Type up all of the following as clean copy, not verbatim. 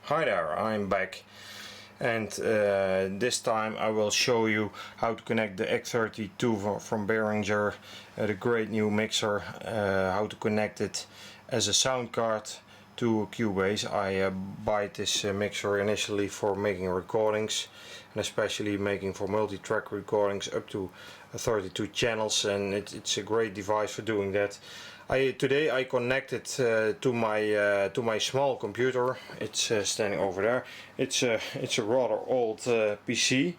Hi there, I'm back, and this time I will show you how to connect the X32 from Behringer, the great new mixer, how to connect it as a sound card to Cubase. I buy this mixer initially for making recordings, and especially making for multi-track recordings up to 32 channels, and it's a great device for doing that. Today I connected to my small computer. It's standing over there. It's a rather old PC.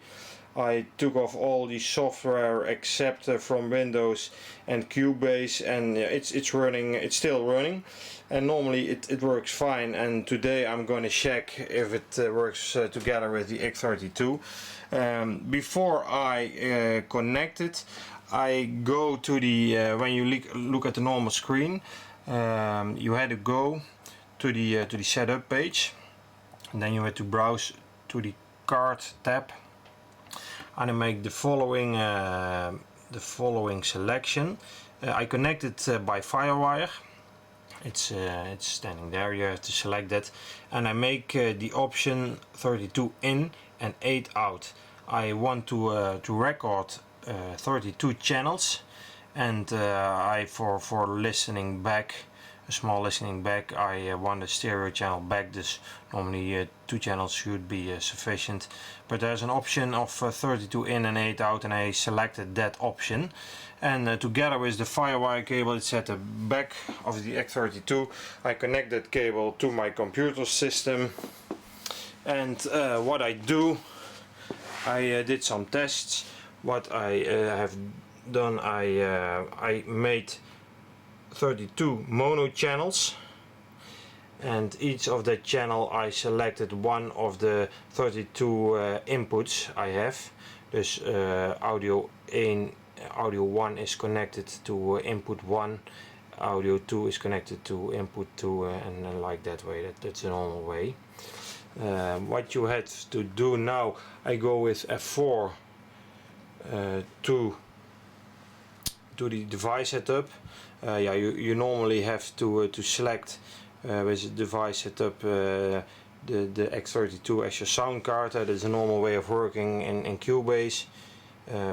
I took off all the software except from Windows and Cubase, and it's running. It's still running, and normally it works fine. And today I'm going to check if it works together with the X32. Before I connect it, I go to the when you look at the normal screen, you had to go to the setup page, and then you had to browse to the card tab, and I make the following selection. I connect it by FireWire. It's standing there. You have to select that, and I make the option 32 in and 8 out. I want to record 32 channels, and I for listening back, a small listening back, I want a stereo channel back. This normally 2 channels should be sufficient, but there's an option of 32 in and 8 out, and I selected that option, and together with the FireWire cable, it's at the back of the X32. I connect that cable to my computer system, and what I do, I did some tests. What I have done, I made 32 mono channels, and each of that channel I selected one of the 32 inputs I have. Dus audio 1 is connected to input 1, audio 2 is connected to input 2, and like that way. That's a normal way. What you had to do now, I go with F4 to the device setup. Yeah, you normally have to select with the device setup the X32 as your sound card. That is a normal way of working in Cubase.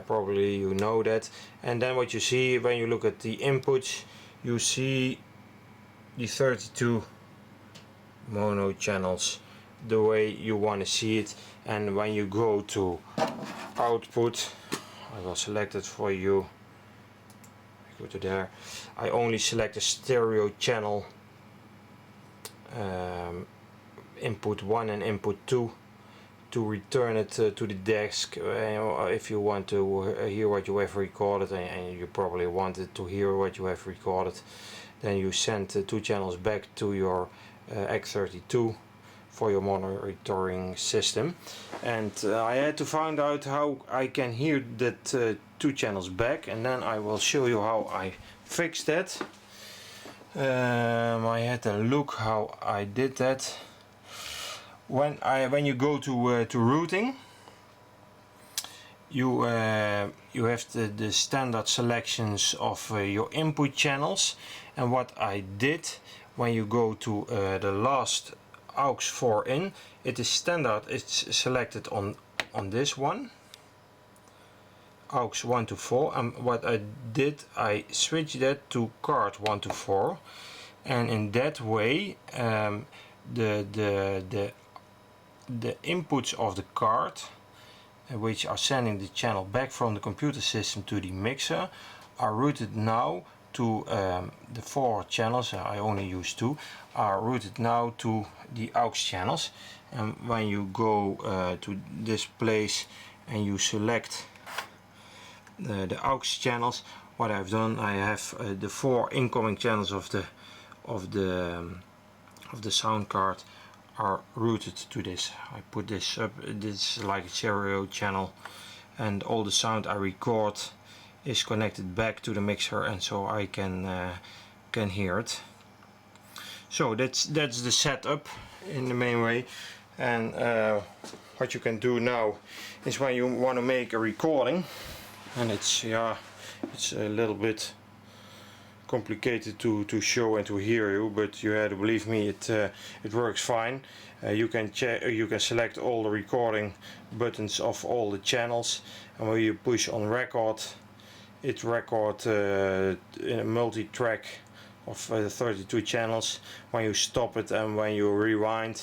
Probably you know that. And then what you see when you look at the inputs, you see the 32 mono channels the way you want to see it. And when you go to output, I will select it for you. Go to there. I only select a stereo channel, input 1 and input 2, to return it to the desk. If you want to hear what you have recorded, and you probably wanted to hear what you have recorded, then you send 2 channels back to your X32 for your monitoring system. And I had to find out how I can hear that 2 channels back, and then I will show you how I fixed that. I had to look how I did that. When you go to routing, you have the standard selections of your input channels, and what I did, when you go to the last aux 4 in, it is standard, it's selected on this one, aux 1 to 4, and what I did, I switched that to card 1 to 4, and in that way the inputs of the card, which are sending the channel back from the computer system to the mixer, are routed now to the 4 channels, I only use 2, are routed now to the aux channels. And when you go to this place and you select the aux channels, what I've done, I have the 4 incoming channels of the sound card are routed to this. I put this up, this is like a stereo channel, and all the sound I record is connected back to the mixer, and so I can hear it. So that's the setup in the main way. And what you can do now is, when you want to make a recording, and it's a little bit complicated to show and to hear you, but you have to believe me, it works fine. You can select all the recording buttons of all the channels, and when you push on record, it records in a multi-track of 32 channels. When you stop it and when you rewind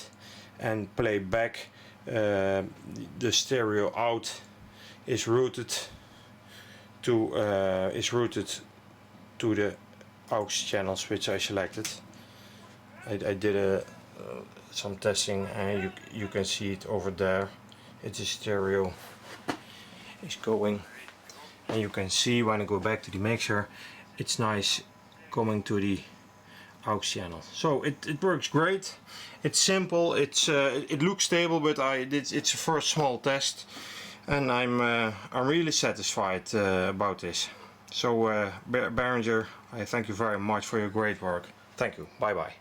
and play back, the stereo out is routed to the aux channels which I selected. I did some testing, and you can see it over there. It's a stereo is going, and you can see when I go back to the mixer, it's nice coming to the aux channel. So it works great. It's simple. It looks stable, but it's a first small test, and I'm really satisfied about this. So Behringer, I thank you very much for your great work. Thank you. Bye bye.